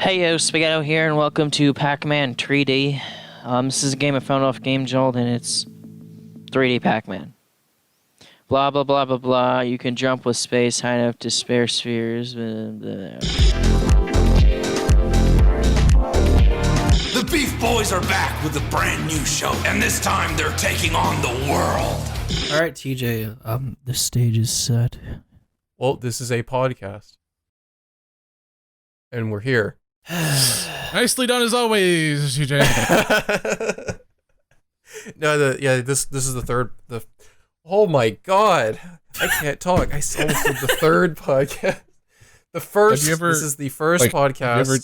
Hey yo, Spaghetto here, and welcome to Pac-Man 3D. This is a game I found off Game Jolt, and it's 3D Pac-Man. Blah blah blah blah blah. You can jump with space high enough to spare spheres. Blah, blah. The Beef Boys are back with a brand new show, and this time they're taking on the world. All right, TJ. The stage is set. Well, this is a podcast, and we're here. Nicely done as always, TJ. This is the third. Oh my god, I can't talk. I almost did the third podcast. The first. This is the first podcast. Have you ever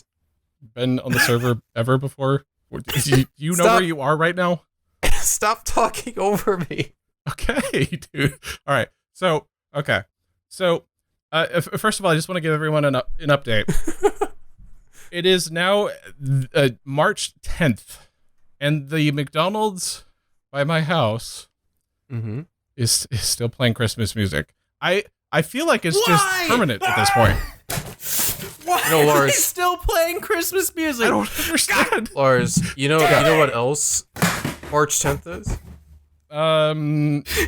been on the server ever before? Do you know where you are right now? Stop talking over me. Okay, dude. All right. So, first of all, I just want to give everyone an update. It is now March 10th, and the McDonald's by my house is still playing Christmas music. I feel like it's just permanent at this point. Why No, Lars. are they still playing Christmas music? I don't understand. Lars, you know what else March 10th is?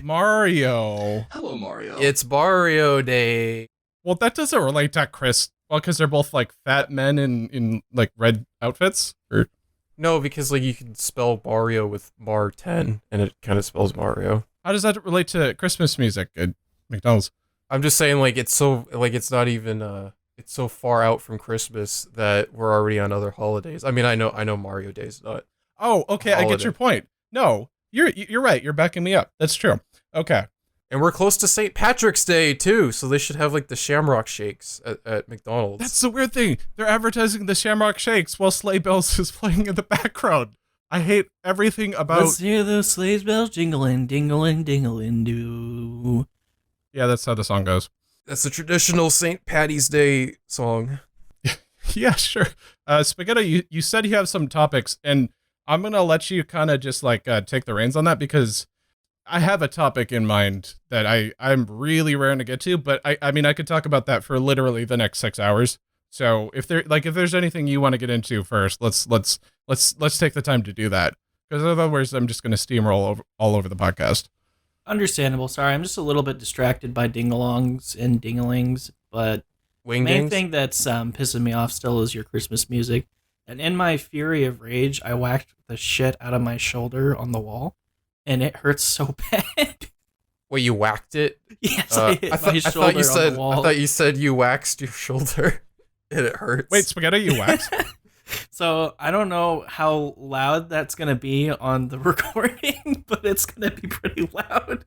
Mario. Hello, Mario. It's Mario Day. Well, that doesn't relate to Chris. Well, because they're both like fat men in like red outfits. Or No, because like you can spell Mario with Mar 10, and it kind of spells Mario. how does that relate to Christmas music at McDonald's? I'm just saying, like it's not even it's so far out from Christmas that we're already on other holidays. I mean, I know Mario Day's not. Oh, okay, I get your point. No, you're right. You're backing me up. That's true. Okay. And we're close to St. Patrick's Day too, so they should have like the Shamrock Shakes at McDonald's. That's the weird thing. They're advertising the Shamrock Shakes while Sleigh Bells is playing in the background. I hate everything about. Let's hear those sleigh bells jingling, dingling, dingling, do. Yeah, that's how the song goes. That's the traditional St. Patty's Day song. Yeah, sure. Spaghetto, you said you have some topics, and I'm gonna let you kind of just like take the reins on that because I have a topic in mind that I'm really raring to get to, but I mean I could talk about that for literally the next 6 hours. So if there's anything you want to get into first, let's take the time to do that, because otherwise I'm just gonna steamroll all over the podcast. Understandable. Sorry, I'm just a little bit distracted by dingalongs and dinglings, but the main Wingdings? thing that's pissing me off still is your Christmas music. And in my fury of rage, I whacked the shit out of my shoulder on the wall, and it hurts so bad. Wait, you whacked it? Yes, I hit my shoulder on the wall. I thought you said you waxed your shoulder and it hurts. Wait, Spaghetto, you waxed? So I don't know how loud that's going to be on the recording, but it's going to be pretty loud.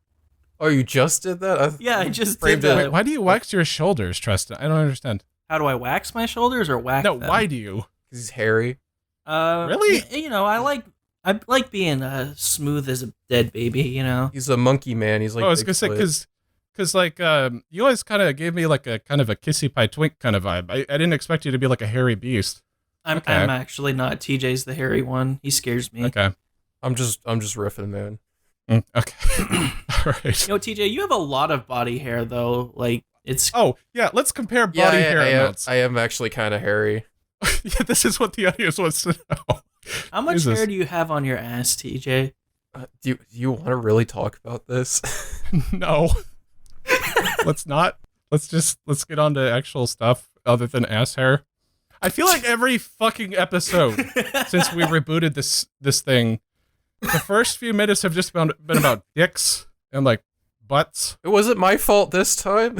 Oh, you just did that? Yeah, I just did framed that. Wait, why do you wax your shoulders, Tristan? I don't understand. How do I wax my shoulders or whack No, them? why do you? Because he's hairy. Really? You know, I like being smooth as a dead baby, you know? He's a monkey man. He's like, I was gonna say because like you always kind of gave me like a kind of a kissy pie twink kind of vibe. I didn't expect you to be like a hairy beast. I'm actually not. TJ's the hairy one. He scares me. Okay. I'm just riffing, man. Okay. All right. You know, TJ, you have a lot of body hair though. Like it's Oh yeah, let's compare body hair amounts. I am actually kind of hairy. Yeah, this is what the audience wants to know. how much hair do you have on your ass, TJ? Do you want to really talk about this? No. Let's not. Let's get on to actual stuff other than ass hair. I feel like every fucking episode since we rebooted this thing, the first few minutes have just been about dicks and like butts. It wasn't my fault this time.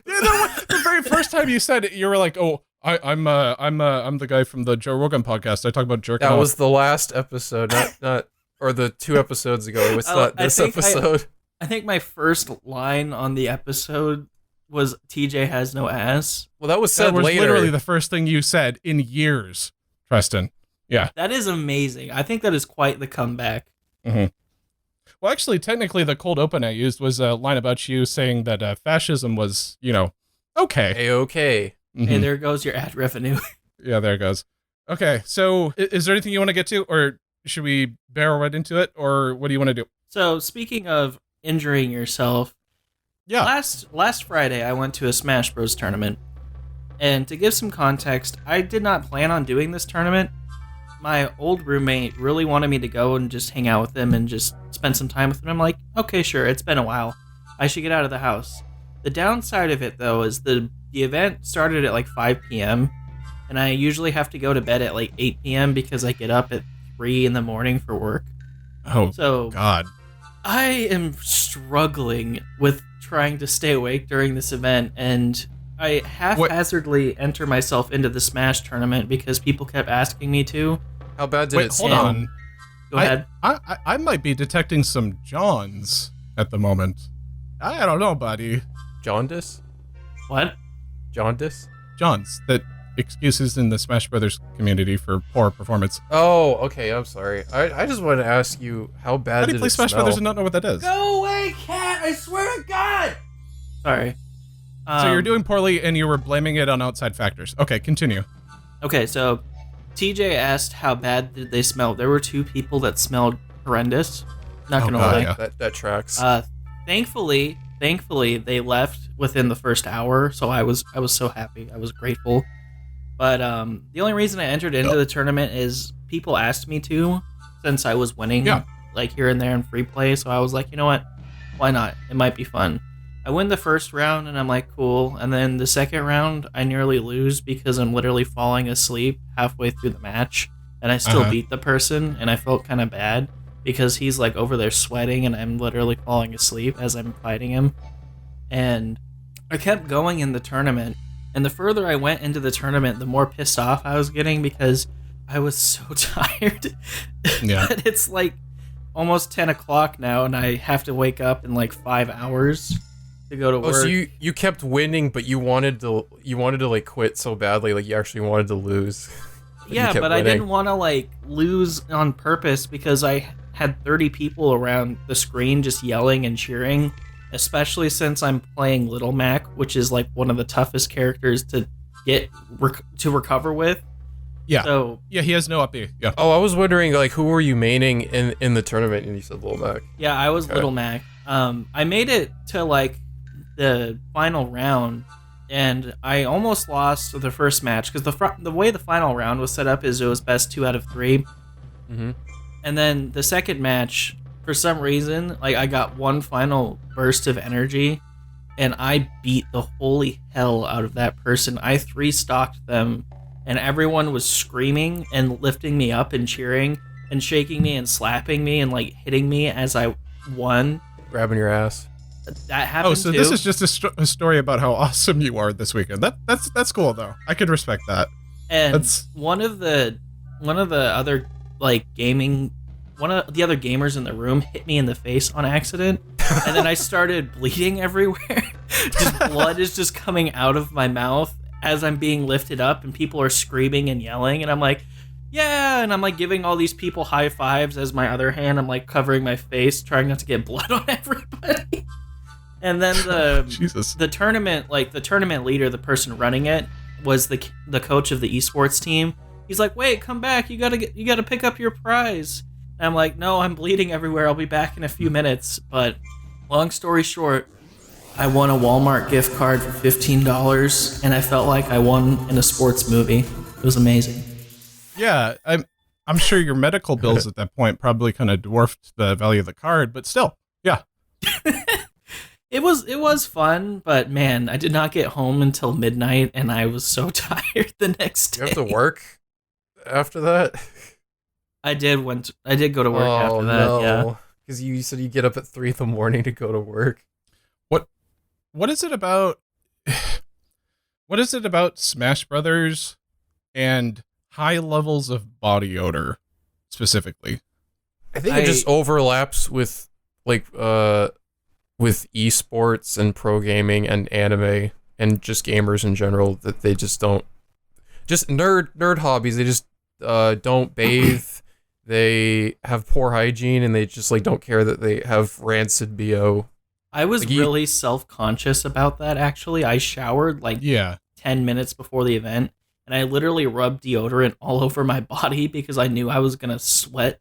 Yeah, the very first time you said it, you were like, "Oh, I'm the guy from the Joe Rogan podcast. I talk about jerking off." That was the last episode, not or the 2 episodes ago. It was not this episode. I think my first line on the episode was TJ has no ass. Well, that was said That was later. literally the first thing you said in years, Preston. Yeah. That is amazing. I think that is quite the comeback. Mm-hmm. Well, actually, technically, the cold open I used was a line about you saying that fascism was, okay. A-okay. Mhm. Hey, there goes your ad revenue. Yeah, there it goes. Okay, so is there anything you want to get to, or should we barrel right into it, or what do you want to do? So, speaking of injuring yourself, Yeah. last Friday I went to a Smash Bros tournament, And to give some context, I did not plan on doing this tournament. My old roommate really wanted me to go and just hang out with him and just spend some time with him. I'm like, okay, sure, it's been a while. I should get out of the house. The downside of it, though, is the event started at like 5 p.m., and I usually have to go to bed at like 8 p.m. because I get up at 3 in the morning for work. Oh, so God. I am struggling with trying to stay awake during this event, and I haphazardly enter myself into the Smash tournament because people kept asking me to. How bad did it hold smell? on. Go ahead. I might be detecting some Johns at the moment. I don't know, buddy. Jaundice? What? Jaundice? Johns. That excuses in the Smash Brothers community for poor performance. Oh, okay, I'm sorry. I just wanted to ask you, how bad How do did you play it Smash smell? Brothers and not know what that is? Go away, cat! I swear to God! Sorry. So you're doing poorly and you were blaming it on outside factors. Okay, continue. Okay, so TJ asked how bad did they smell. There were 2 people that smelled horrendous. Not gonna lie. yeah. That tracks. Thankfully they left within the first hour, so I was so happy. I was grateful. But the only reason I entered into the tournament is people asked me to, since I was winning like here and there in free play. So I was like, you know what? Why not? It might be fun. I win the first round and I'm like, cool. And then the second round, I nearly lose because I'm literally falling asleep halfway through the match. And I still beat the person, and I felt kind of bad because he's like over there sweating and I'm literally falling asleep as I'm fighting him. And I kept going in the tournament. And the further I went into the tournament, the more pissed off I was getting because I was so tired. Yeah. But it's like almost 10 o'clock now, and I have to wake up in like 5 hours to go to work. Oh, so you kept winning, but you wanted to like quit so badly, like you actually wanted to lose. Yeah, but I didn't want to like lose on purpose because I had 30 people around the screen just yelling and cheering, especially since I'm playing Little Mac, which is like one of the toughest characters to get to recover with. Yeah. So yeah, he has no up B. Yeah. Oh, I was wondering, like, who were you maining in the tournament? And you said Lil Mac. yeah, I was Little Mac. I made it to like the final round, and I almost lost the first match because the way the final round was set up is it was best 2 out of 3. Mm-hmm. And then the second match, for some reason, like I got one final burst of energy, and I beat the holy hell out of that person. I 3-stocked them, and everyone was screaming and lifting me up and cheering and shaking me and slapping me and like hitting me as I won. Grabbing your ass. That happened. Oh, so too. this is just a story about how awesome you are this weekend. That's cool though. I could respect that. And That's... one of the other like one of the other gamers in the room hit me in the face on accident, and then I started bleeding everywhere. Just blood is just coming out of my mouth as I'm being lifted up, and people are screaming and yelling, and I'm like, yeah, and I'm like giving all these people high fives as my other hand I'm like covering my face, trying not to get blood on everybody. And then the tournament leader, the person running it, was the coach of the esports team. He's like, "Wait, come back! You gotta pick up your prize." And I'm like, "No, I'm bleeding everywhere. I'll be back in a few minutes." But long story short, I won a Walmart gift card for $15, and I felt like I won in a sports movie. It was amazing. Yeah, I'm sure your medical bills at that point probably kind of dwarfed the value of the card, but still, yeah. It was fun, but man, I did not get home until midnight, and I was so tired the next day. You have to work after that? I did go to work after that. No. Yeah, because you said you get up at 3 a.m. to go to work. What is it about? What is it about Smash Brothers and high levels of body odor specifically? I think it just overlaps with like with esports and pro gaming and anime and just gamers in general, that they just don't, just nerd hobbies. They just don't bathe. They have poor hygiene, and they just like don't care that they have rancid BO. I was like really self-conscious about that, actually. I showered like 10 minutes before the event, and I literally rubbed deodorant all over my body because I knew I was going to sweat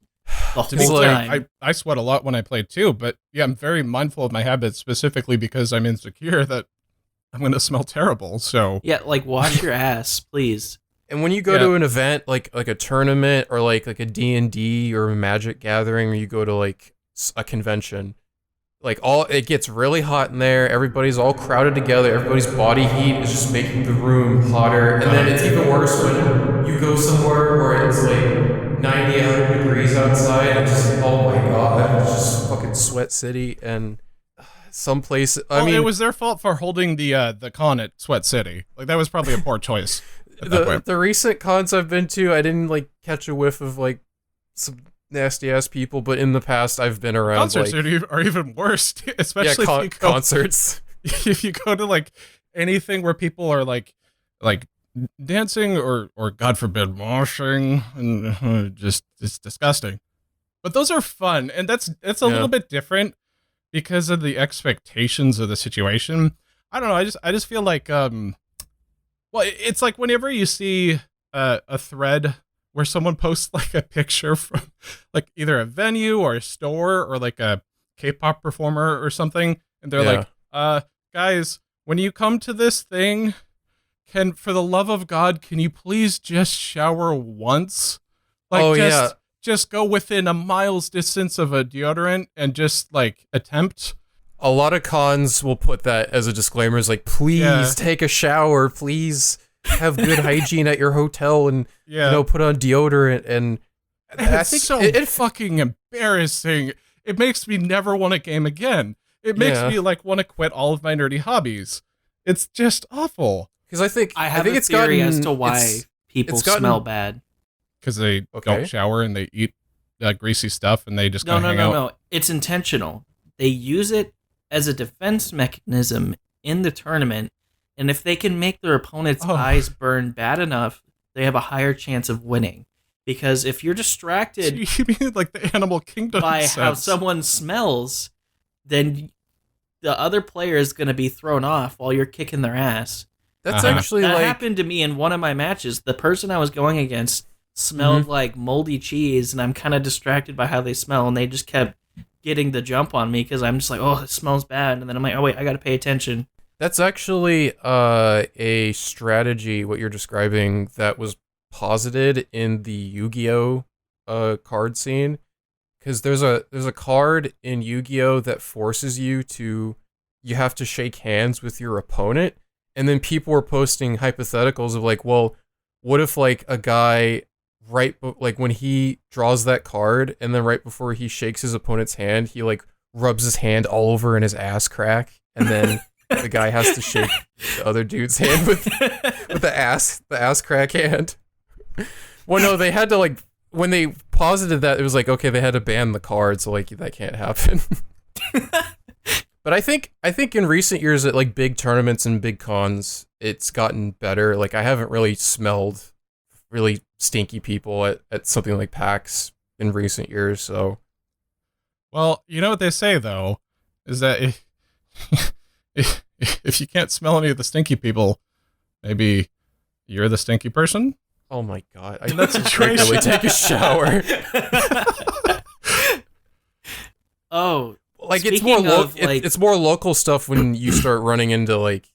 the whole time. I sweat a lot when I play too, but yeah, I'm very mindful of my habits, specifically because I'm insecure that I'm gonna smell terrible. So Yeah, like wash your ass, please. And when you go to an event like a tournament or like a D&D or a Magic gathering, or you go to like a convention, like it gets really hot in there. Everybody's all crowded together. Everybody's body heat is just making the room hotter. And then it's even worse when you go somewhere where it's like 90, 100 degrees outside and just, oh my god, it's just fucking sweat city. And some place, I mean, it was their fault for holding the con at Sweat City. Like, that was probably a poor choice. The recent cons I've been to, I didn't like catch a whiff of like some nasty ass people, but in the past I've been around concerts are even worse, especially if you go, concerts. If you go to like anything where people are like dancing or God forbid moshing, and just it's disgusting. But those are fun, and that's a little bit different because of the expectations of the situation. I don't know. I just feel like well, it's like whenever you see a thread where someone posts like a picture from like either a venue or a store or like a K-pop performer or something, and they're like, guys, when you come to this thing, for the love of God, can you please just shower once? Like, just go within a mile's distance of a deodorant and just like attempt. A lot of cons will put that as a disclaimer, is like, please take a shower, please have good hygiene at your hotel, and you know, put on deodorant. And I think so it's fucking embarrassing. It makes me never want to game again. It makes me like want to quit all of my nerdy hobbies. It's just awful. Because I think it's theory as to why people smell bad. Because they don't shower and they eat greasy stuff and they just kind of hang out. No. It's intentional. They use it as a defense mechanism in the tournament, and if they can make their opponent's eyes burn bad enough, they have a higher chance of winning. Because if you're distracted you mean like the Animal Kingdom by how someone smells, then the other player is going to be thrown off while you're kicking their ass. That's actually that happened to me in one of my matches. The person I was going against smelled like moldy cheese, and I'm kind of distracted by how they smell, and they just kept getting the jump on me because I'm just like, oh, it smells bad. And then I'm like, oh, wait, I got to pay attention. That's actually a strategy, what you're describing, that was posited in the Yu-Gi-Oh! Card scene. Because there's a card in Yu-Gi-Oh! That forces you have to shake hands with your opponent. And then people were posting hypotheticals of like, well, what if like a guy like when he draws that card and then right before he shakes his opponent's hand, he like rubs his hand all over in his ass crack, and then the guy has to shake the other dude's hand with the ass crack hand. Well, no, they had to like, when they posited that, it was like, okay, they had to ban the card, so like that can't happen. But I think in recent years at like big tournaments and big cons, it's gotten better. Like I haven't really smelled really stinky people at something like PAX in recent years. So, well, you know what they say though, is that if you can't smell any of the stinky people, maybe you're the stinky person. Oh my god! I regularly take a shower. Like it's more it's more local stuff when you start running into like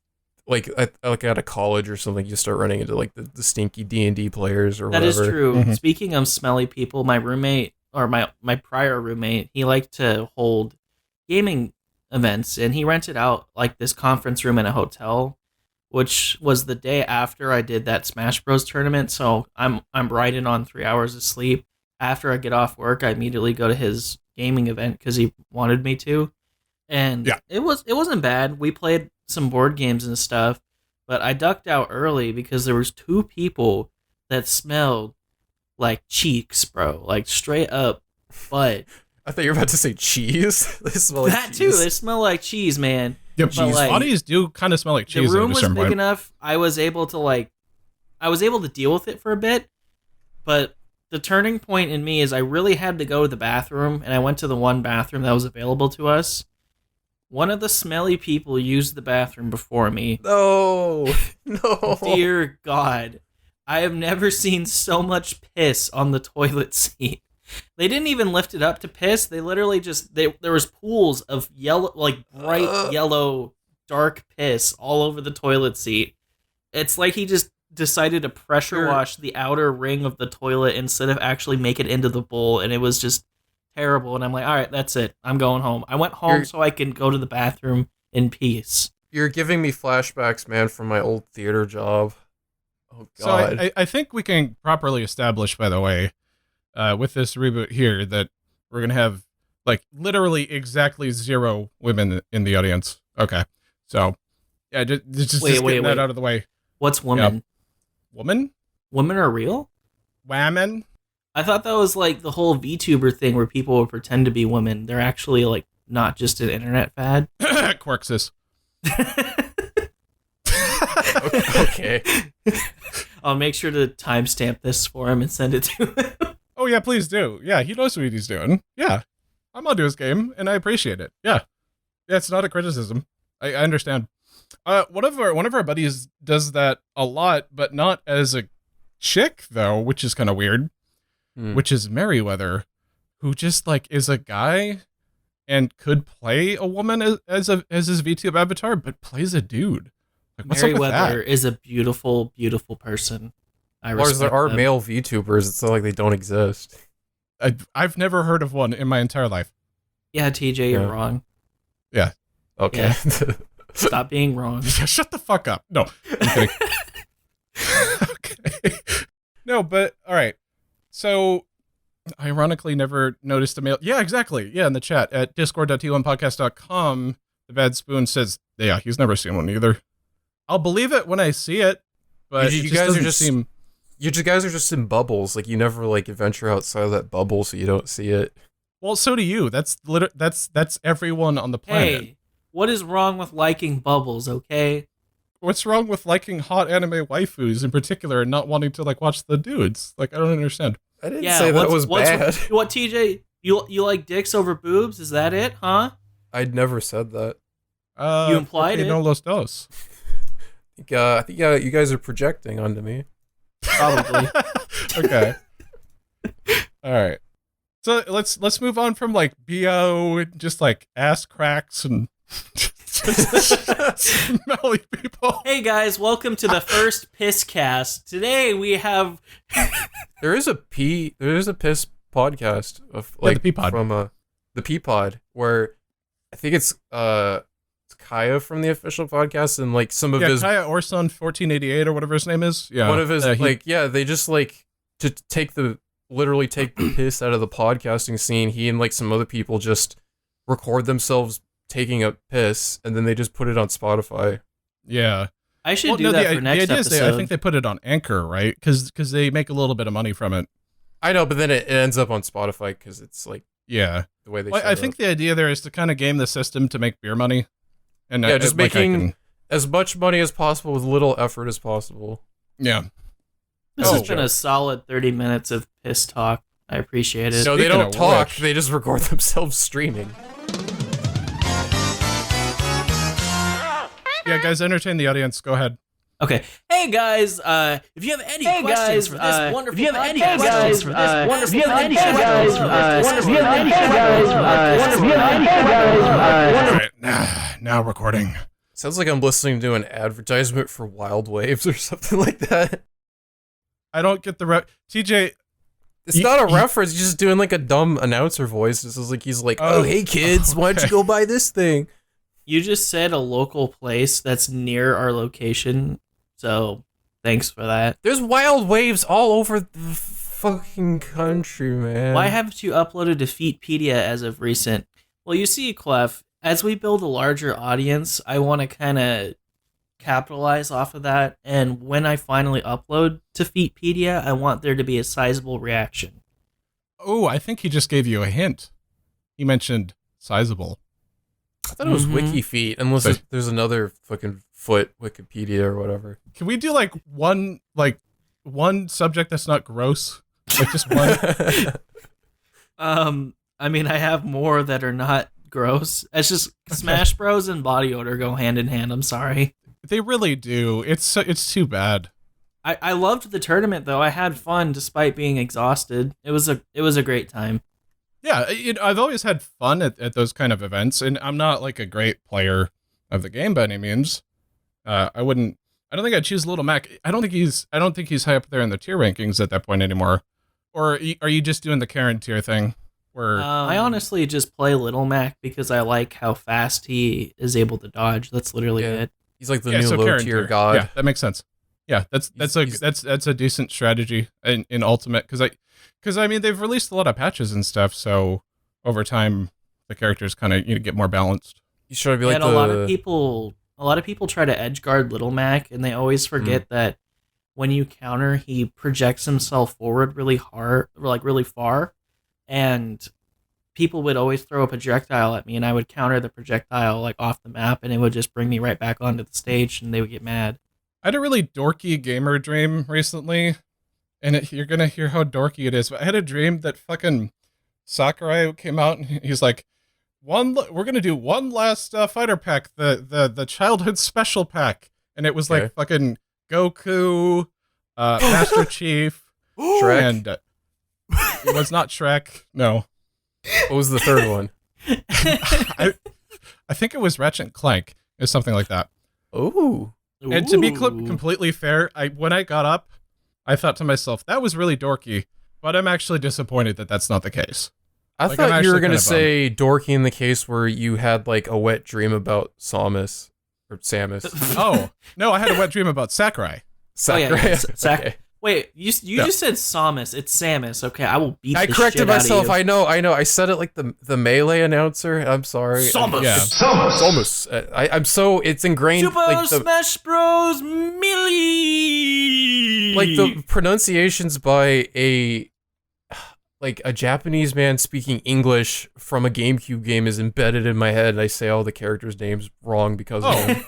at a college or something. You start running into like the stinky D&D players or whatever. That is true. Speaking of smelly people, my roommate or my prior roommate, he liked to hold gaming events, and he rented out like this conference room in a hotel, which was the day after I did that Smash Bros tournament. So I'm right in on 3 hours of sleep. After I get off work, I immediately go to his gaming event because he wanted me to, and it wasn't bad. We played some board games and stuff, but I ducked out early because there was 2 people that smelled like cheeks, bro, like straight up butt. I thought you were about to say cheese. They smell like that cheese. too. They smell like cheese, man. Yep, cheese. Like, bodies do kind of smell like cheese. The room was big enough. I was able to deal with it for a bit, but the turning point in me is I really had to go to the bathroom, and I went to the one bathroom that was available to us. One of the smelly people used the bathroom before me. No. Dear God. I have never seen so much piss on the toilet seat. They didn't even lift it up to piss. They literally just, there was pools of yellow, like bright yellow dark piss all over the toilet seat. It's like he just decided to pressure wash the outer ring of the toilet instead of actually make it into the bowl, and it was just terrible. And I'm like, all right, that's it. I'm going home. I went home so I can go to the bathroom in peace. You're giving me flashbacks, man, from my old theater job. Oh, God. So I think we can properly establish, by the way, with this reboot here, that we're going to have, like, literally exactly 0 women in the audience. Okay. So, yeah, just getting that out of the way. What's woman? Yep. Woman? Women are real? Women? I thought that was like the whole VTuber thing where people would pretend to be women. They're actually like not just an internet fad. Quirksis. Okay. I'll make sure to timestamp this for him and send it to him. Oh, yeah, please do. Yeah, he knows what he's doing. Yeah. I'm onto his game, and I appreciate it. Yeah. Yeah, it's not a criticism. I understand. One of our buddies does that a lot, but not as a chick, though, which is kind of weird. Which is Merriweather, who just, like, is a guy and could play a woman as his VTube avatar, but plays a dude. Like, what's up with that? Merriweather is a beautiful, beautiful person. Lars, there are male VTubers. It's not like they don't exist. I've never heard of one in my entire life. Yeah, TJ, you're wrong. Yeah. Okay. Yeah. Stop being wrong. Shut the fuck up. No. I'm kidding. Okay. No, but all right. So, ironically, never noticed a male. Yeah, exactly. Yeah, in the chat at discord.t1podcast.com, the Bad Spoon says, yeah, he's never seen one either. I'll believe it when I see it, but you guys are just you guys are just in bubbles. Like, you never like venture outside of that bubble, so you don't see it. Well, so do you. That's everyone on the planet. Hey, what is wrong with liking bubbles? Okay. What's wrong with liking hot anime waifus in particular and not wanting to like watch the dudes? Like, I don't understand. I didn't say that was bad. What, TJ? You like dicks over boobs? Is that it, huh? I'd never said that. You implied it. No los dos. I think you guys are projecting onto me. Probably. Okay. All right. So let's move on from like BO, just like ass cracks and smelly people. Hey guys, welcome to the first piss cast. Today we have there is a piss podcast of like the P-pod. From the P-pod, where I think it's Kaya from the official podcast, and like some of his Kaya Orson 1488 or whatever his name is. Yeah. One of his they just like to literally take the piss out of the podcasting scene. He and like some other people just record themselves taking a piss, and then they just put it on Spotify. Yeah. I should do that for next episode. I think they put it on Anchor, right? Because they make a little bit of money from it. I know, but then it ends up on Spotify because it's like the way they. I think the idea there is to kind of game the system to make beer money, and just making as much money as possible with little effort as possible. Yeah. This has been a solid 30 minutes of piss talk. I appreciate it. No, they don't talk. They just record themselves streaming. Yeah, guys, entertain the audience. Go ahead. Okay. Hey guys, if you have any questions for this wonderful podcast, All right, now recording. Sounds like I'm listening to an advertisement for Wild Waves or something like that. I don't get the TJ. It's not a reference. He's just doing like a dumb announcer voice. This is like he's like, "Oh, hey kids, why don't you go buy this thing?" You just said a local place that's near our location, so thanks for that. There's Wild Waves all over the fucking country, man. Why haven't you uploaded to Feetpedia as of recent? Well, you see, Clef, as we build a larger audience, I want to kind of capitalize off of that, and when I finally upload to Feetpedia, I want there to be a sizable reaction. Oh, I think he just gave you a hint. He mentioned sizable. I thought it was WikiFeet, unless there's another fucking foot Wikipedia or whatever. Can we do like one subject that's not gross? Like just one. I mean, I have more that are not gross. It's just Smash Bros and body odor go hand in hand. I'm sorry. They really do. It's too bad. I loved the tournament though. I had fun despite being exhausted. It was a great time. Yeah, I've always had fun at those kind of events, and I'm not like a great player. of the game by any means. I don't think I'd choose Little Mac. I don't think he's high up there in the tier rankings at that point anymore. Or are you just doing the Karen tier thing? Where I honestly just play Little Mac because I like how fast he is able to dodge. That's literally it. He's like the new low Karen tier god. Yeah, that makes sense. Yeah, that's a decent strategy in Ultimate because I mean they've released a lot of patches and stuff, so over time the characters kind of get more balanced. He's trying to be like and a lot of people try to edge guard Little Mac, and they always forget that when you counter, he projects himself forward really hard, like really far, and people would always throw a projectile at me, and I would counter the projectile like off the map, and it would just bring me right back onto the stage, and they would get mad. I had a really dorky gamer dream recently, and you're gonna hear how dorky it is. But I had a dream that fucking Sakurai came out, and he's like, we're gonna do one last fighter pack, the childhood special pack, and it was like fucking Goku, Master Chief, Shrek, and it was not Shrek. No, what was the third one? I think it was Ratchet and Clank, or something like that. Ooh. And to be completely fair, when I got up, I thought to myself, that was really dorky, but I'm actually disappointed that that's not the case. I thought you were going to say dorky in the case where you had like a wet dream about Samus. Or Samus. Oh, no, I had a wet dream about Sakurai. Sakurai. Oh, yeah. Okay. Wait, you just said Samus. It's Samus. Okay, I will beat the shit corrected myself. out of you. I know. I said it like the Melee announcer. I'm sorry. Samus. Yeah. Samus. I'm so it's ingrained. Super like Smash Bros. Melee. Like the pronunciations by a Japanese man speaking English from a GameCube game is embedded in my head, and I say all the characters' names wrong because of them.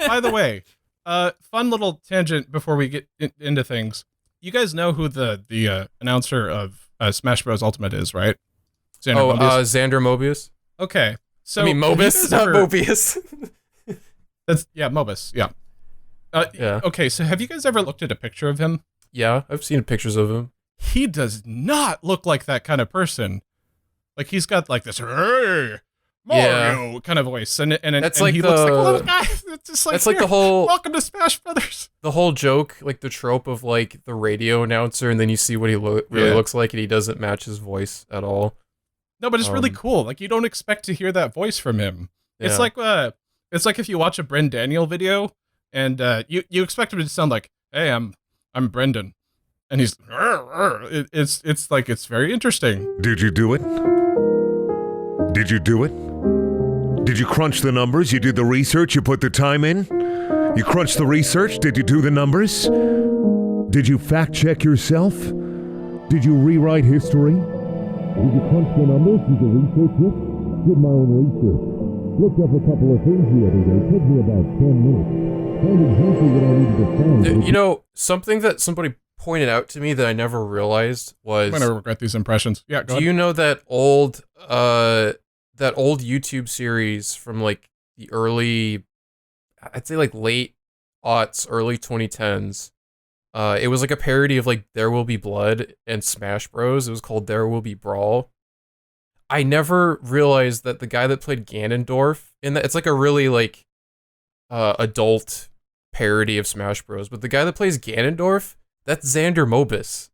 By the way, fun little tangent before we get into things. You guys know who the announcer of Smash Bros. Ultimate is, right? Xander Mobius? Xander Mobius. Okay, so I mean Mobius, not Mobius. Mobius. Yeah. Yeah. Okay, so have you guys ever looked at a picture of him? Yeah, I've seen pictures of him. He does not look like that kind of person. Like he's got like this Mario kind of voice, and that's and like he the, looks like a little guy. It's just like that's like the whole welcome to Smash Brothers. The whole joke, like the trope of like the radio announcer, and then you see what he really looks like, and he doesn't match his voice at all. No, but it's really cool. Like you don't expect to hear that voice from him. Yeah. It's like if you watch a Bren Daniel video, and you expect him to sound like, "Hey, I'm Brendan," and he's it's like it's very interesting. Did you do it? Did you do it? Did you crunch the numbers? You did the research? You put the time in? You crunched the research? Did you do the numbers? Did you fact check yourself? Did you rewrite history? Did you crunch the numbers? Did you research it? Did my own research. Looked up a couple of things the other day. Took me about 10 minutes. Found exactly what I needed to find. You know, something that somebody pointed out to me that I never realized was... I'm gonna regret these impressions. Yeah, go ahead. Do you know that old YouTube series from like the early, I'd say like late aughts, early 2010s? It was like a parody of like There Will Be Blood and Smash Bros. It was called There Will Be Brawl. I never realized that the guy that played Ganondorf in that, it's like a really like adult parody of Smash Bros. But the guy that plays Ganondorf, that's Xander Mobius.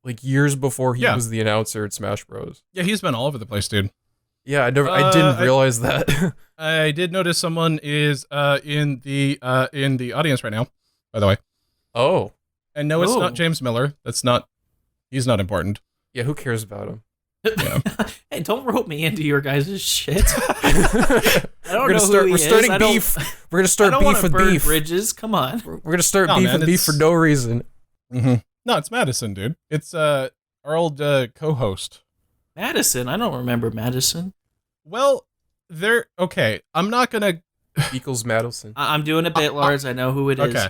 Like years before he was the announcer at Smash Bros. Yeah, he's been all over the place, dude. Yeah, I didn't realize that. I did notice someone is in the audience right now, by the way. Oh. And no, it's not James Miller. He's not important. Yeah, who cares about him? Yeah. Hey, don't rope me into your guys' shit. I don't know who he we're is. starting beef. We're gonna start beef with beef. Bridges, come on. We're gonna start beef with beef for no reason. Mm-hmm. No, it's Madison, dude. It's our old co-host. Madison? I don't remember Madison. Well, okay. I'm not gonna equals Madison. I'm doing a bit, Lars. I know who it is. Okay.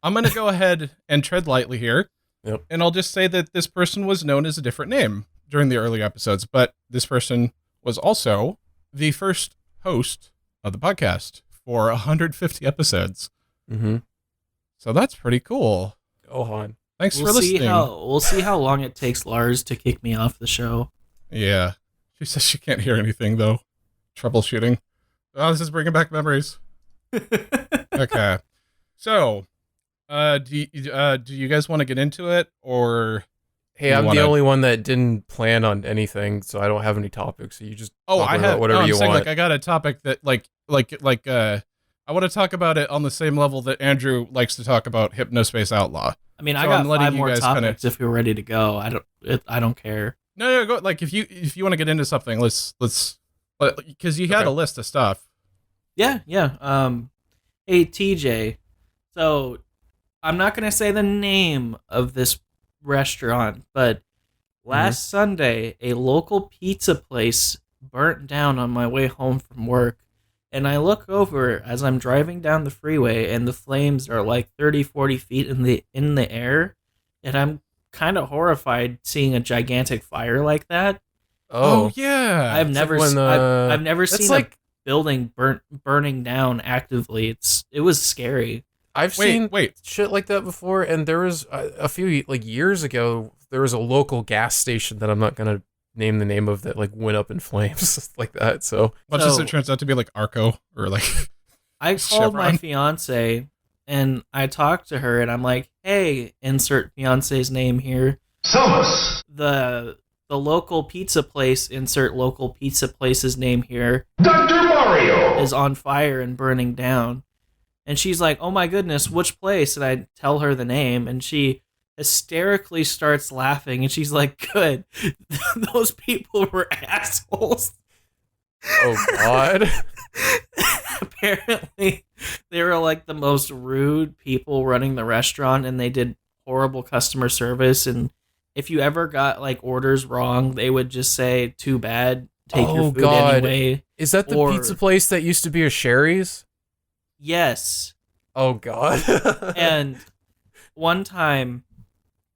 I'm gonna go ahead and tread lightly here. Yep. And I'll just say that this person was known as a different name during the early episodes, but this person was also the first host of the podcast for 150 episodes. Mm-hmm. So that's pretty cool. Go on. Thanks for listening. We'll see how long it takes Lars to kick me off the show. Yeah. She says she can't hear anything, though. Troubleshooting. Oh, this is bringing back memories. Okay. So, do you guys want to get into it, or? Hey, I'm the only one that didn't plan on anything, so I don't have any topics. So you just talk about whatever you saying, want. like, I got a topic that I want to talk about it on the same level that Andrew likes to talk about Hypnospace Outlaw. I mean, So I got I'm letting 5 you more guys topics if we're ready to go. I don't care. No, go. Like, if you want to get into something, let's because you had a list of stuff. Yeah. Hey, TJ. So, I'm not gonna say the name of this restaurant, but last Sunday, a local pizza place burnt down on my way home from work. And I look over as I'm driving down the freeway, and the flames are like 30, 40 feet in the air. And I'm kind of horrified seeing a gigantic fire like that. Oh yeah, I've never seen like, a building burning down actively. It was scary. I've seen shit like that before, and there was a few like years ago. There was a local gas station that I'm not gonna name the name of that like went up in flames like that. So what does it turns out to be, like Arco or like? I called my fiance and I talked to her, and I'm like, "Hey, insert fiance's name here. The local pizza place, insert local pizza place's name here. Dr. Mario is on fire and burning down." And she's like, "Oh my goodness, which place?" And I tell her the name, and she hysterically starts laughing, and she's like, "Good. Those people were assholes." Oh God. Apparently, they were like the most rude people running the restaurant, and they did horrible customer service. And if you ever got like orders wrong, they would just say, "Too bad, take your food anyway." Is that the pizza place that used to be a Sherry's? Yes. Oh God. And one time,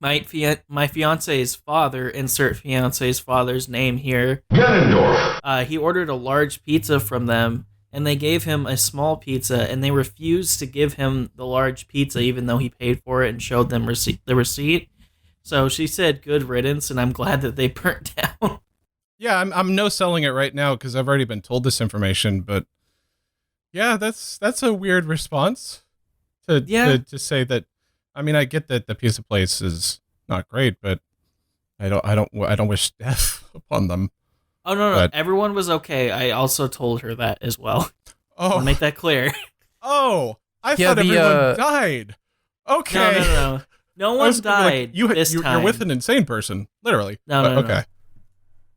my fiance's father, insert fiance's father's name here, he ordered a large pizza from them, and they gave him a small pizza, and they refused to give him the large pizza even though he paid for it and showed them the receipt. So she said good riddance, and I'm glad that they burnt down. Yeah, I'm no selling it right now because I've already been told this information, but yeah, that's a weird response to say that. I mean, I get that the pizza place is not great, but I don't wish death upon them. Oh no, but everyone was okay. I also told her that as well. Oh, I'll make that clear. Oh, I thought everyone died. Okay, no one died. Like, you're with an insane person, literally. No. Okay.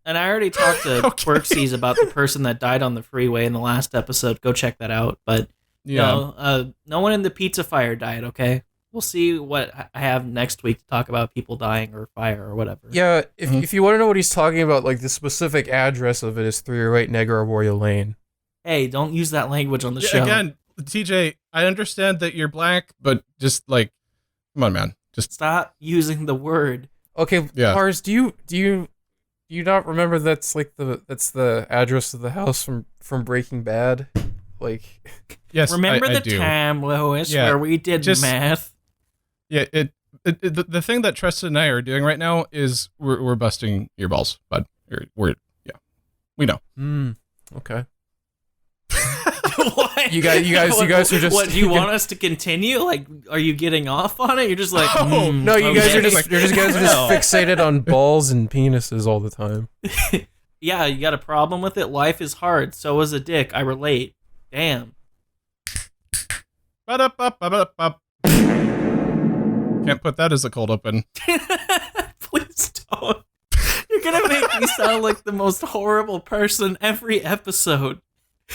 And I already talked to Quirksies about the person that died on the freeway in the last episode. Go check that out. But no one in the pizza fire died. Okay, we'll see what I have next week to talk about people dying or fire or whatever. Yeah, if you want to know what he's talking about, like the specific address of it is 308 Negro Arroyo Lane. Hey, don't use that language on the show. Again, TJ, I understand that you're black, but just like, come on, man, just stop using the word. Okay, Lars, do you not remember that's the address of the house from Breaking Bad? Like, yes, remember I the do. time, Lois, where we did math? Yeah, the thing that Tristan and I are doing right now is we're busting your balls, bud. We know. Okay. What? You guys are just. What do you want us to continue? Like, are you getting off on it? You're just like, no, you guys are just fixated on balls and penises all the time. Yeah, you got a problem with it? Life is hard. So is a dick. I relate. Damn. Can't put that as a cold open. Please don't. You're gonna make me sound like the most horrible person every episode.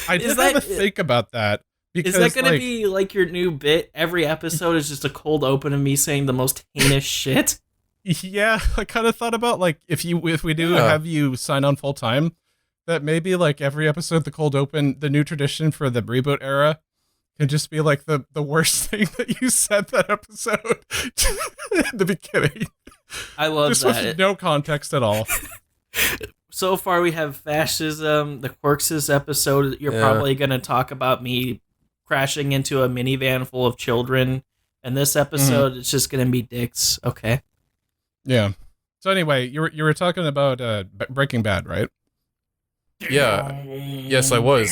I did have to think about that. Because, is that going to be like your new bit? Every episode is just a cold open of me saying the most heinous shit? Yeah, I kind of thought about like if we do have you sign on full time, that maybe like every episode the cold open, the new tradition for the reboot era can just be like the worst thing that you said that episode in the beginning. I love just that. With no context at all. So far, we have fascism, the Quirks' episode. You're probably going to talk about me crashing into a minivan full of children. And this episode, it's just going to be dicks. Okay. Yeah. So anyway, you were talking about Breaking Bad, right? Yeah. Yes, I was.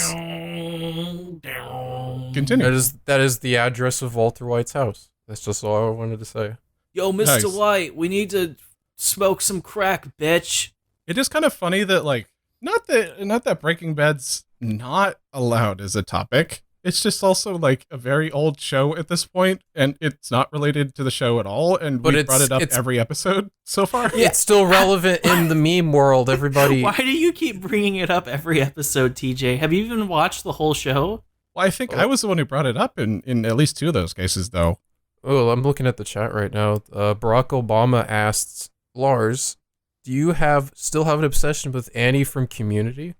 continue. That is the address of Walter White's house. That's just all I wanted to say. Yo, Mr. Nice. White, we need to smoke some crack, bitch. It is kind of funny that like not that Breaking Bad's not allowed as a topic. It's just also like a very old show at this point, and it's not related to the show at all. And But we brought it up it's- every episode so far. It's still relevant in the meme world. Everybody. Why do you keep bringing it up every episode, TJ? Have you even watched the whole show? Well, I think I was the one who brought it up in at least 2 of those cases, though. Oh, I'm looking at the chat right now. Barack Obama asks Lars, "Do you still have an obsession with Annie from Community?"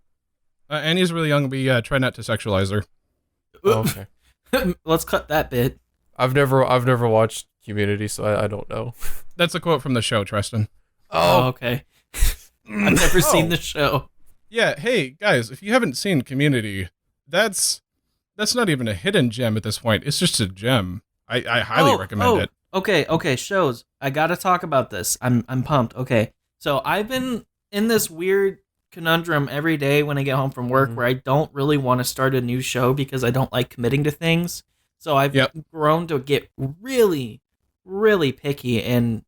Annie's really young. We try not to sexualize her. Oh, okay. Let's cut that bit. I've never watched Community, so I don't know. That's a quote from the show, Tristan. Oh, okay. I've never seen the show. Yeah, hey guys, if you haven't seen Community, that's not even a hidden gem at this point. It's just a gem. I highly recommend it. Okay, shows. I gotta talk about this. I'm pumped. Okay. So I've been in this weird conundrum every day when I get home from work where I don't really want to start a new show because I don't like committing to things. So I've grown to get really, really picky, and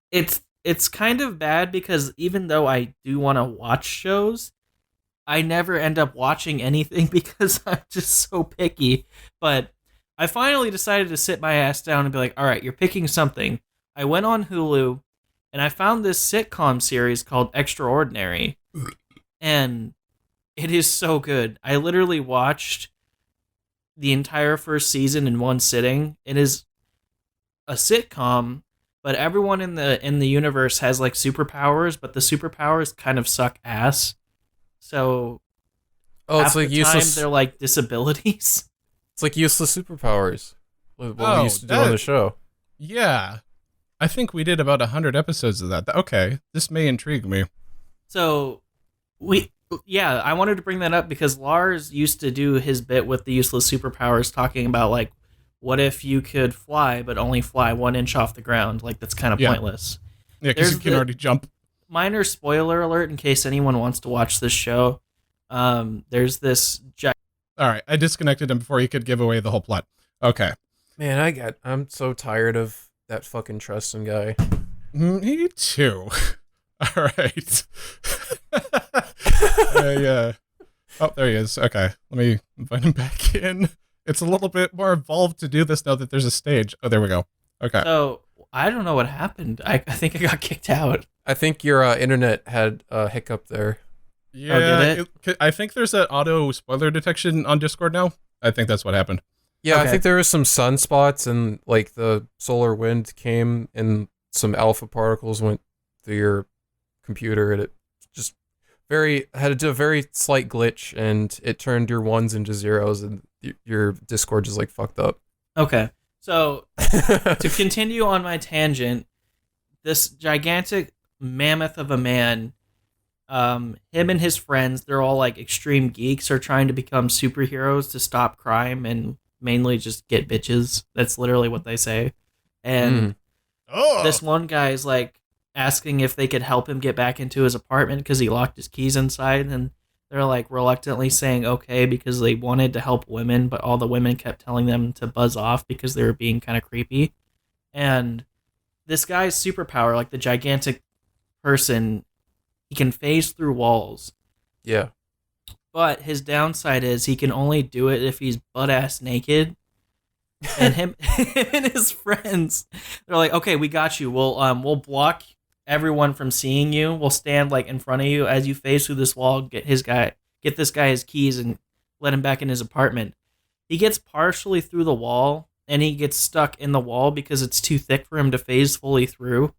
it's kind of bad because even though I do want to watch shows, I never end up watching anything because I'm just so picky. But I finally decided to sit my ass down and be like, all right, you're picking something. I went on Hulu and I found this sitcom series called Extraordinary. And it is so good. I literally watched the entire first season in one sitting. It is a sitcom, but everyone in the universe has like superpowers, but the superpowers kind of suck ass. So It's half like the useless. time they're like disabilities. It's like useless superpowers. What Oh, we used to do on the show. Yeah. I think we did about 100 episodes of that. Okay, this may intrigue me. So I wanted to bring that up because Lars used to do his bit with the useless superpowers talking about like, what if you could fly but only fly 1 inch off the ground? Like that's kind of pointless. Yeah, because you There's can already jump. Minor spoiler alert in case anyone wants to watch this show. There's this All right, I disconnected him before he could give away the whole plot. Okay. Man, I'm so tired of that fucking Tristan guy. Me too. All right. Yeah. Oh, there he is. Okay, let me invite him back in. It's a little bit more involved to do this now that there's a stage. Oh, there we go. Okay. So I don't know what happened. I think I got kicked out. I think your internet had a hiccup there. Yeah, did I think there's that auto spoiler detection on Discord now. I think that's what happened. Yeah, Okay. I think there was some sunspots and like the solar wind came and some alpha particles went through your computer and it just had to do a very slight glitch and it turned your ones into zeros and your Discord just like fucked up. Okay. So to continue on my tangent, this gigantic mammoth of a man, him and his friends, they're all like extreme geeks, are trying to become superheroes to stop crime and mainly just get bitches. That's literally what they say. And this one guy is like asking if they could help him get back into his apartment because he locked his keys inside, and they're like reluctantly saying okay because they wanted to help women, but all the women kept telling them to buzz off because they were being kind of creepy. And this guy's superpower, like the gigantic person, he can phase through walls. Yeah. But his downside is he can only do it if he's butt-ass naked. And him and his friends, they're like, okay, we got you. We'll block everyone from seeing you. We'll stand like in front of you as you phase through this wall, get this guy his keys and let him back in his apartment. He gets partially through the wall and he gets stuck in the wall because it's too thick for him to phase fully through.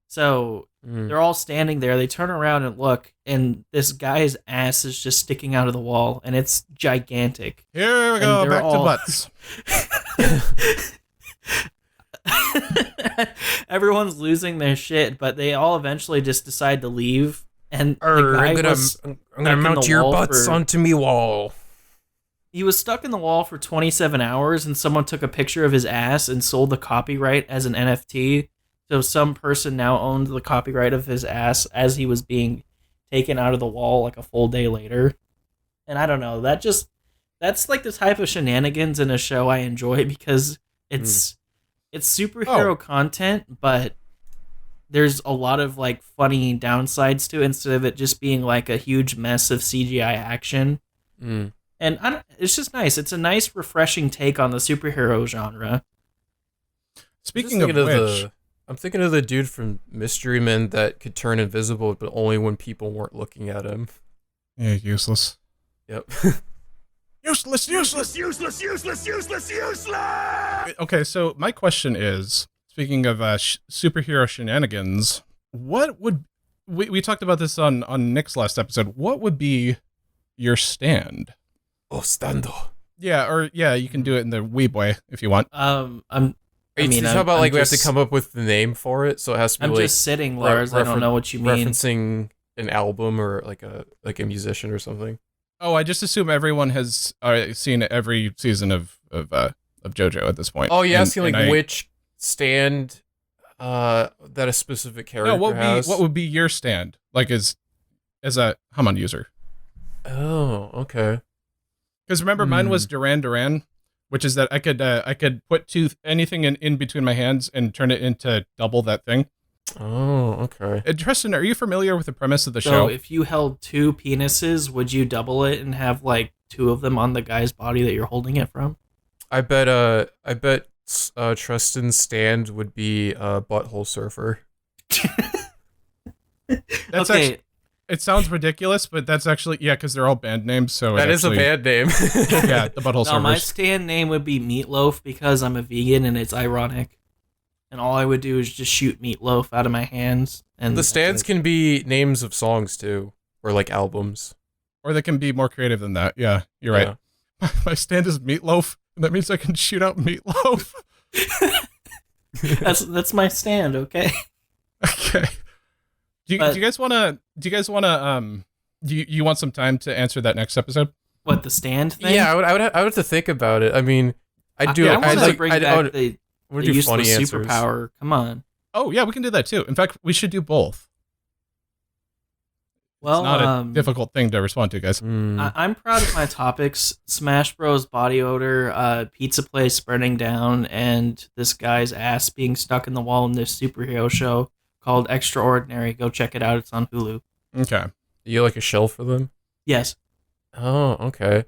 So they're all standing there. They turn around and look, and this guy's ass is just sticking out of the wall, and it's gigantic. Here we And go, they're back all- to butts. Everyone's losing their shit, but they all eventually just decide to leave. And the guy I'm gonna was mount the your wall butts for- onto me wall. he was stuck in the wall for 27 hours, and someone took a picture of his ass and sold the copyright as an NFT. So some person now owned the copyright of his ass as he was being taken out of the wall like a full day later. And I don't know, that that's like the type of shenanigans in a show I enjoy because it's superhero content, but there's a lot of like funny downsides to it instead of it just being like a huge mess of CGI action. And it's just nice. It's a nice, refreshing take on the superhero genre. Speaking of which, I'm thinking of the dude from Mystery Men that could turn invisible, but only when people weren't looking at him. yeah, useless. Yep. Useless. Okay, so my question is, speaking of superhero shenanigans, what would we talked about this on Nick's last episode? What would be your stand? Ostando. Yeah, you can do it in the weeb way if you want. How about we have to come up with the name for it, so it has to be I'm like just sitting, Lars. I don't know what you mean. Referencing an album or like a musician or something. Oh, I just assume everyone has seen every season of JoJo at this point. Oh, you're asking which stand that a specific character has? What would be your stand? Like as a Hamon user. Oh, okay. Because remember, mine was Duran Duran, which is that I could put anything in between my hands and turn it into double that thing. Oh, okay. Tristan, are you familiar with the premise of the So show? if you held two penises, would you double it and have like two of them on the guy's body that you're holding it from? I bet Tristan's stand would be Butthole Surfer. That's okay. actually, it sounds ridiculous, but that's actually, because they're all band names. So that is a band name. Yeah, the Butthole No, my Surfers. stand name would be Meatloaf because I'm a vegan and it's ironic. And all I would do is just shoot meatloaf out of my hands. And The stands can be names of songs too, or like albums. Or they can be more creative than that. Yeah, you're right. My stand is Meatloaf. And that means I can shoot out meatloaf. that's my stand, okay? Okay. Do you guys want to? Do you want some time to answer that next episode? What, the stand thing? Yeah, I would have to think about it. I mean, I do. I want to bring back I the do useless funny answers. superpower. Come on. Oh yeah, we can do that too. In fact, we should do both. Well, it's not a difficult thing to respond to, guys. I'm proud of my topics: Smash Bros. Body odor, pizza place burning down, and this guy's ass being stuck in the wall in this superhero show called Extraordinary. Go check it out. It's on Hulu. Okay. You like a shell for them? Yes. Oh, okay.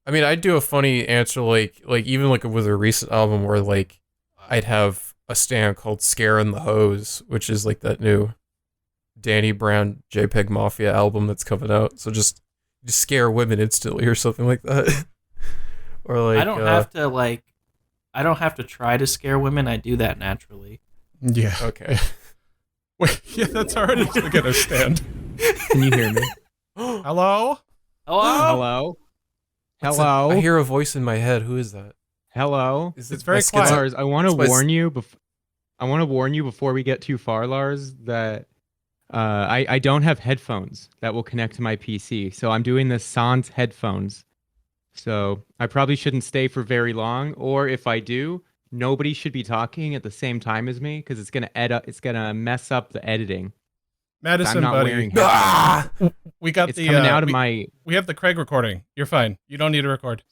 I mean, I'd do a funny answer like even like with a recent album where like I'd have a stand called Scare and the Hose, which is like that new Danny Brown JPEG Mafia album that's coming out. So just scare women instantly or something like that. Or like I don't have to try to scare women. I do that naturally. Yeah. Okay. Wait, yeah, that's already to get a stand. Can you hear me? Hello? Hello? Hello? I hear a voice in my head. Who is that? Hello? Is It's very quiet. Lars, I want to It's my- warn you before we get too far, Lars, that I don't have headphones that will connect to my PC. So I'm doing the sans headphones. So I probably shouldn't stay for very long, or if I do, nobody should be talking at the same time as me because it's gonna mess up the editing. Madison, I'm not buddy. wearing headphones. We got It's the coming out of we have the Craig recording. You're fine. You don't need to record.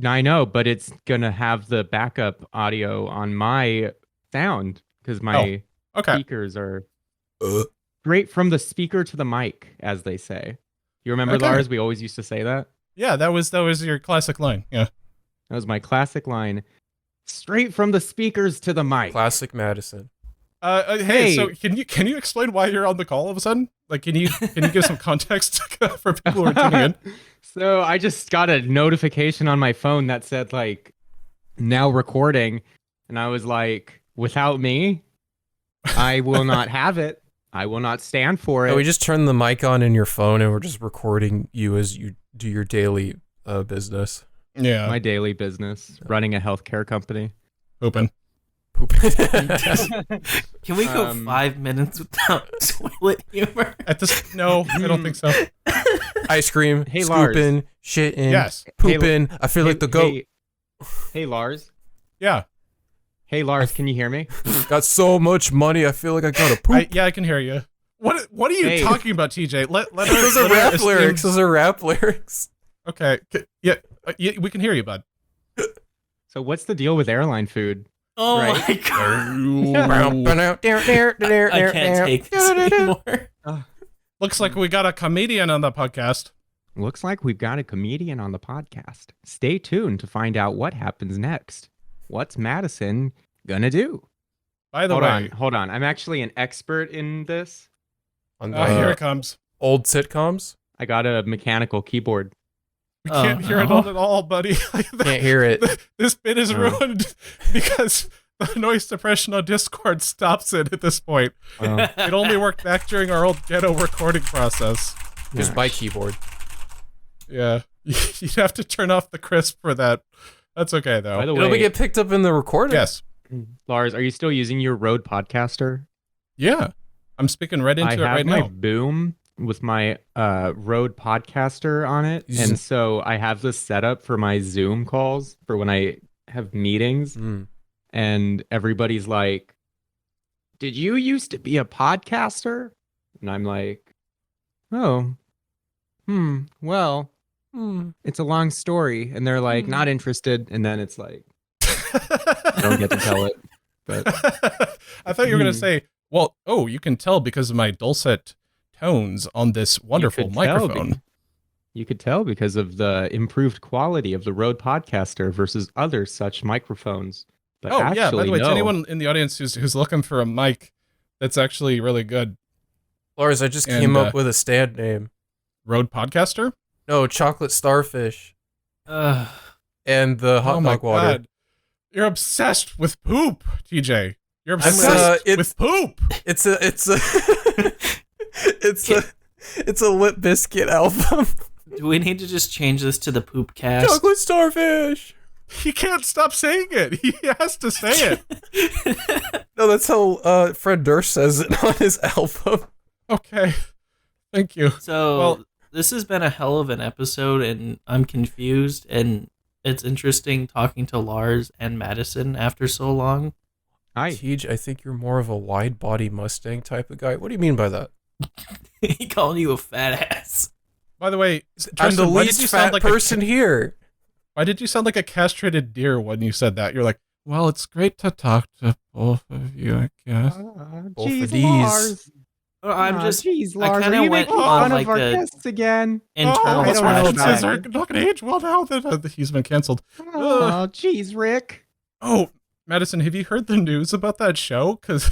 I know, but it's gonna have the backup audio on my sound because my Okay. speakers are straight from the speaker to the mic, as they say. You remember, Okay. Lars? We always used to say that. Yeah, that was your classic line. Yeah. That was my classic line. Straight from the speakers to the mic. Classic Madison. Hey, Hey. so can you explain why you're on the call all of a sudden? Like, can you give some context for people who are tuning in? So I just got a notification on my phone that said like now recording, and I was like, without me, I will not have it. I will not stand for it. Oh, we just turned the mic on in your phone and we're just recording you as you do your daily business. Yeah. My daily business, running a healthcare company. Open. Poop. Can we go 5 minutes without toilet humor? No, I don't think so. Ice cream, Hey, Lars. scooping, shitting, Yes. pooping. I feel like the goat. Hey, Lars. Yeah. Hey, Lars, can you hear me? Got so much money. I feel like I gotta poop. I can hear you. What are you Hey. talking about, TJ? Let Those are our rap esteemed- lyrics. Those are rap lyrics. Okay. Yeah, we can hear you, bud. So what's the deal with airline food? Oh Right. my god. I can't take this anymore. Looks like we got a comedian on the podcast. Looks like we've got a comedian on the podcast. Stay tuned to find out what happens next. What's Madison gonna do? By the way, Hold on. I'm actually an expert in this. On here it comes. old sitcoms. I got a mechanical keyboard. We can't hear it no. at all, buddy. Can't hear it. This bit is ruined because the noise suppression on Discord stops it at this point. It only worked back during our old ghetto recording process. Just my keyboard. Yeah. You'd have to turn off the crisp for that. That's okay, though. By the It'll way, get picked up in the recording. Yes. Lars, are you still using your Rode Podcaster? Yeah. I'm speaking right into it I right have my now. boom with my Rode Podcaster on it, and so I have this set up for my Zoom calls for when I have meetings, and everybody's like, "Did you used to be a podcaster?" And I'm like, "Oh, well, it's a long story," and they're like, "Not interested," and then it's like, I don't get to tell it, but I thought you were going to say, well, you can tell because of my dulcet tones on this wonderful microphone. You could tell because of the improved quality of the Rode Podcaster versus other such microphones. But Yeah, by the way, no. to anyone in the audience who's looking for a mic that's actually really good, Lars, I just came up with a stand name. Rode Podcaster? No, Chocolate Starfish. And the hot dog water. God. You're obsessed with poop, TJ. You're obsessed with poop. It's a it's a Lip Biscuit album. Do we need to just change this to the poop cast? Chocolate Starfish. He can't stop saying it. He has to say it. No, that's how Fred Durst says it on his album. Okay. Thank you. So this has been a hell of an episode, and I'm confused, and it's interesting talking to Lars and Madison after so long. Hi. Tej, I think you're more of a wide body Mustang type of guy. What do you mean by that? He calling you a fat ass. By the way, I'm the Tristan, why did least you sound fat like person here. Why did you sound like a castrated deer when you said that? You're like, well, it's great to talk to both of you, I guess. Both of Jeez, these. Lars. I'm just. Jeez, I Lars. kinda Are you went making on, fun like, of our a- guests again? Internal I don't know references about are it. not going to age well now that he's been canceled. Oh, jeez, Rick. Oh, Madison, have you heard the news about that show? Because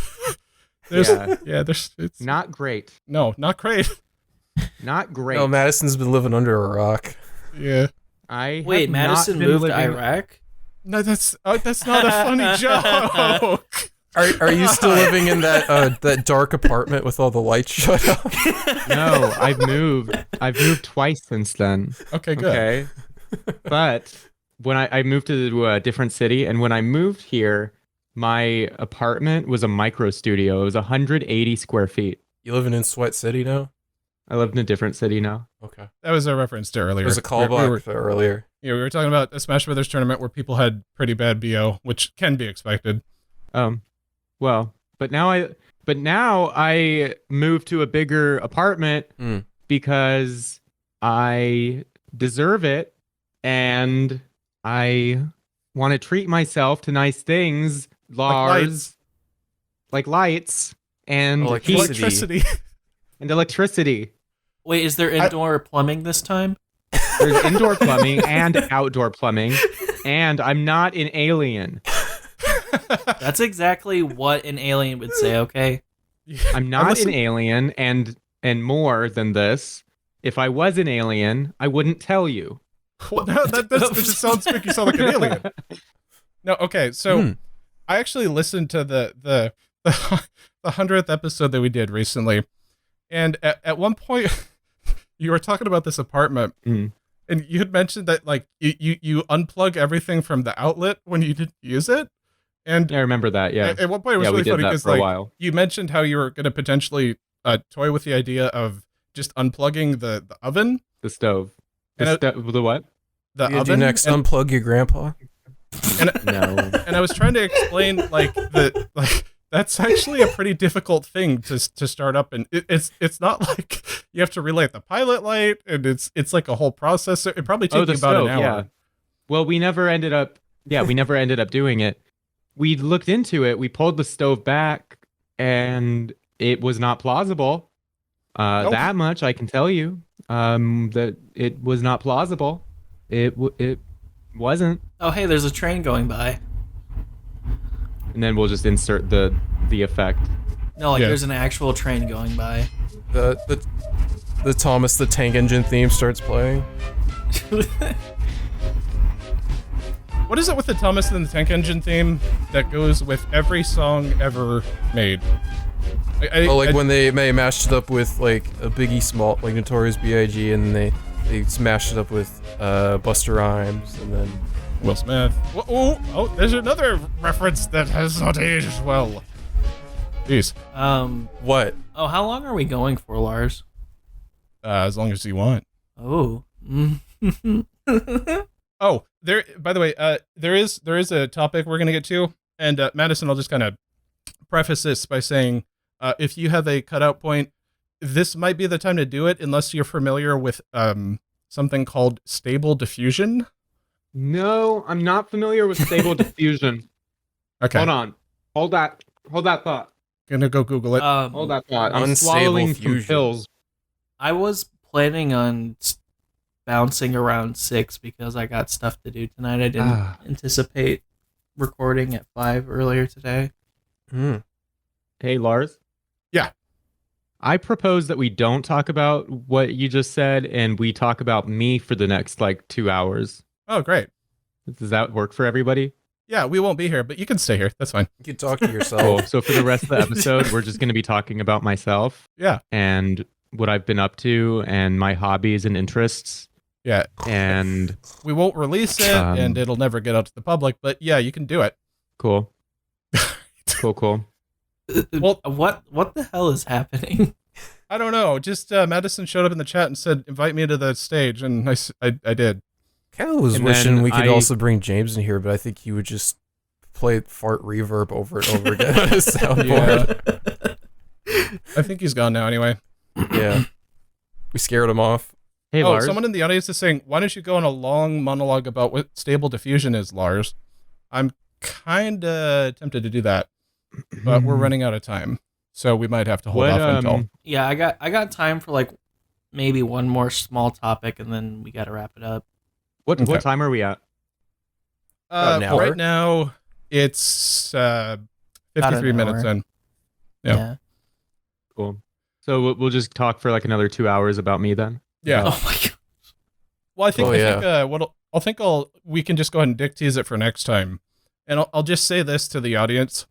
there's, it's Not great. no, not great. Not great. No, Madison's been living under a rock. Yeah, I Wait, have not Madison been moved to living- Iraq? no, that's not a funny joke. Are you still living in that dark apartment with all the lights shut off? No, I've moved. I've moved twice since then. Okay, good. Okay. But when I moved to a different city, and when I moved here, my apartment was a micro studio. It was 180 square feet. You living in Sweat City now? I lived in a different city now. Okay. That was a reference to earlier. There's a callback to earlier. We were talking about a Smash Brothers tournament where people had pretty bad BO, which can be expected. Well, but now I moved to a bigger apartment because I deserve it, and I want to treat myself to nice things, Lars, like lights and heat Electricity. and electricity. Wait, is there indoor plumbing this time? There's indoor plumbing and outdoor plumbing, and I'm not an alien. That's exactly what an alien would say, okay? I'm not an alien, and more than this, if I was an alien, I wouldn't tell you. Well, no, that just sounds make you sound like an alien. No, okay, so I actually listened to the 100th episode that we did recently, and at one point you were talking about this apartment, and you had mentioned that like you unplug everything from the outlet when you didn't use it. And I remember that, yeah. At one point, it was we really did funny that because for a like while. you mentioned how you were going to potentially toy with the idea of just unplugging the oven, The stove. And The what? the You do oven. next and, unplug your grandpa? No. and I was trying to explain like that's actually a pretty difficult thing to start up, and it's not like you have to relight the pilot light, and it's like a whole process. It probably takes you about an hour. Yeah. Well, we never ended up doing it. We looked into it. We pulled the stove back, and it was not plausible. Nope. That much I can tell you. That it was not plausible. It wasn't. Oh, hey, there's a train going by. And then we'll just insert the effect. No, like Yeah. there's an actual train going by. The Thomas the Tank Engine theme starts playing. What is it with the Thomas and the Tank Engine theme that goes with every song ever made? When they mashed it up with like a Biggie Small, like Notorious B.I.G., and they smashed it up with Busta Rhymes, and then Will Smith. Oh, there's another reference that has not aged well. Jeez. what? Oh, how long are we going for, Lars? As long as you want. Oh. Oh, there. By the way, there is a topic we're gonna get to, and Madison, I'll just kind of preface this by saying, if you have a cutout point, this might be the time to do it, unless you're familiar with something called stable diffusion. No, I'm not familiar with stable diffusion. Okay, Hold on. Hold that thought. gonna go Google it. Hold that thought. I'm Unstable swallowing some fusion. pills. I was planning on bouncing around 6 because I got stuff to do tonight. I didn't anticipate recording at 5 earlier today. Hey, Lars. Yeah. I propose that we don't talk about what you just said, and we talk about me for the next 2 hours. Oh, great. Does that work for everybody? Yeah, we won't be here, but you can stay here. That's fine. You can talk to Cool. yourself. So for the rest of the episode, we're just going to be talking about myself. Yeah. And what I've been up to, and my hobbies and interests. Yeah, And we won't release it, and it'll never get out to the public. But yeah, you can do it. cool. Cool. Well- What the hell is happening? I don't know. Just Madison showed up in the chat and said, "Invite me to the stage," and I did. Kind of was And wishing then we could I- also bring James in here, but I think he would just play fart reverb over and over again on his soundboard. I think he's gone now anyway. Yeah. We scared him off. Hey, Oh, Lars. someone in the audience is saying, "Why don't you go on a long monologue about what stable diffusion is, Lars?" I'm kind of tempted to do that, but we're running out of time, so we might have to hold off until. Yeah, I got time for maybe one more small topic, and then we got to wrap it up. What Okay. time are we at? About an hour? Right now, it's About 53 an minutes hour. in. Yeah. Cool. So we'll just talk for another 2 hours about me then. Yeah. Oh my god. Well, I think Oh, yeah. we can just go ahead and dick tease it for next time, and I'll just say this to the audience,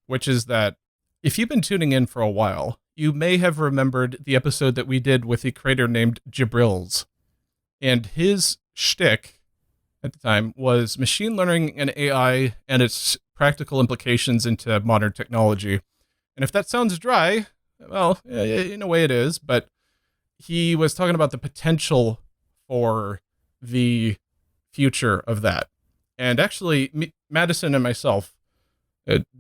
which is that if you've been tuning in for a while, you may have remembered the episode that we did with the creator named Jibrills, and his shtick at the time was machine learning and AI and its practical implications into modern technology. And if that sounds dry, well, in a way it is, but he was talking about the potential for the future of that. And actually, Madison and myself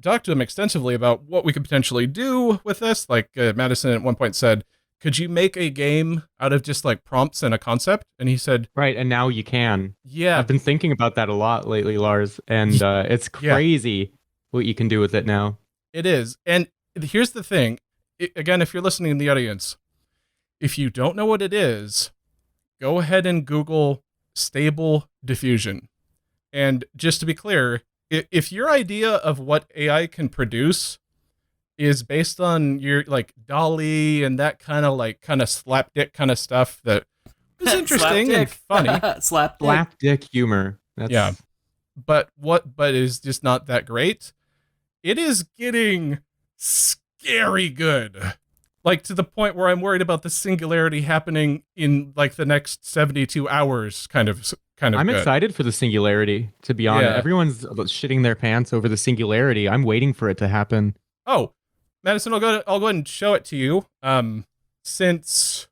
talked to him extensively about what we could potentially do with this. Madison at one point said, "Could you make a game out of just prompts and a concept?" And he said, Right, and now you can. "Yeah, I've been thinking about that a lot lately, Lars, and it's crazy what you can do with it now. it is." And here's the thing. Again, if you're listening in the audience, if you don't know what it is, go ahead and Google stable diffusion. And just to be clear, if your idea of what AI can produce is based on your Dolly and that kind of slapdick kind of stuff that is interesting and funny, Slapdick humor. That's, yeah, but is just not that great. It is getting scary good. To the point where I'm worried about the singularity happening in the next 72 hours kind of I'm good. excited for the singularity, to be honest. Yeah. Everyone's shitting their pants over the singularity. I'm waiting for it to happen. Oh, Madison, I'll go ahead and show it to you. Since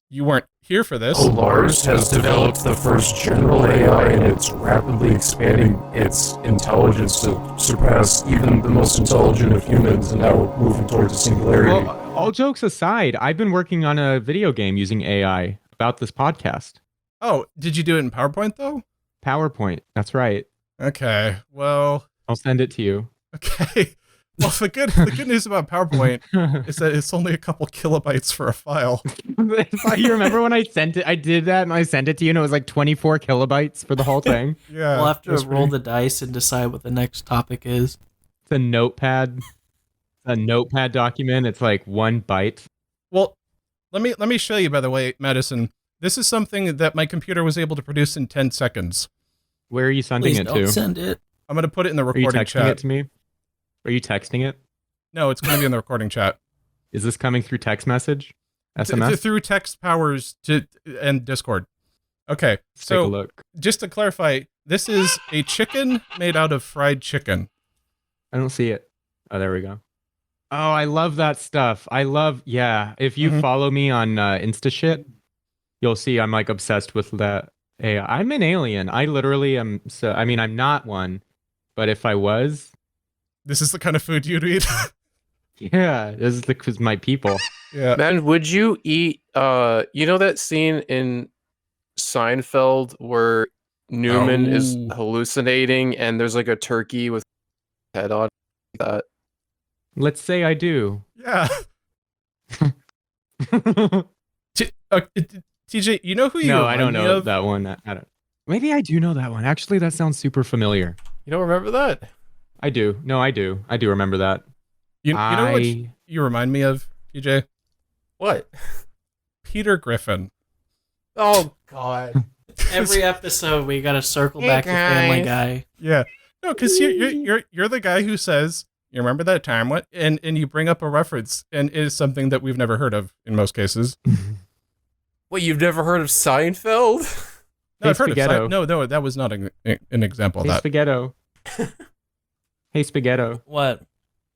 you weren't here for this. Lars has developed the first general AI, and it's rapidly expanding its intelligence to surpass even the most intelligent of humans, and now we're moving towards a singularity. Well, All jokes aside, I've been working on a video game using AI about this podcast. Oh, did you do it in PowerPoint though? PowerPoint. That's right. Okay. Well. I'll send it to you. Okay. Well, the good news about PowerPoint is that it's only a couple kilobytes for a file. You remember when I sent it? I did that and I sent it to you, and it was like 24 kilobytes for the whole thing. Yeah. We'll have to roll the dice and decide what the next topic is. It's a notepad document. It's like 1 byte. Well, let me show you. By the way, Madison, this is something that my computer was able to produce in 10 seconds. Where are you sending Please it don't to? send it. I'm gonna put it in the Are you recording texting chat. it to me? Are you texting it? No, it's gonna be in the recording chat. Is this coming through text message? SMS? Through text powers and Discord. Okay, Let's take a so look. just to clarify, this is a chicken made out of fried chicken. I don't see it. Oh, there we go. Oh, I love that stuff. Yeah. If you follow me on InstaShit, you'll see I'm like obsessed with that AI. I'm an alien. I literally am. So, I mean, I'm not one, but if I was, This is the kind of food you'd eat. yeah, this is because my people. Yeah. Man, would you eat you know that scene in Seinfeld where Newman is Oh. hallucinating and there's like a turkey with head on that? Let's say I do. Yeah. TJ, you know who you No, I don't remind me know of? that one. I don't. Maybe I do know that one. Actually, that sounds super familiar. You don't remember that? I do. No, I do. I do remember that. You know what you remind me of, TJ? What? Peter Griffin. Oh God. Every episode, we gotta circle back to Family Guy. Yeah. No, because you're the guy who says, you remember that time? What? And you bring up a reference, and it is something that we've never heard of in most cases. What, you've never heard of Seinfeld? No, I've heard Spaghetto. of no, that was not an example of Hey, that. Spaghetto. Hey, Spaghetto. What?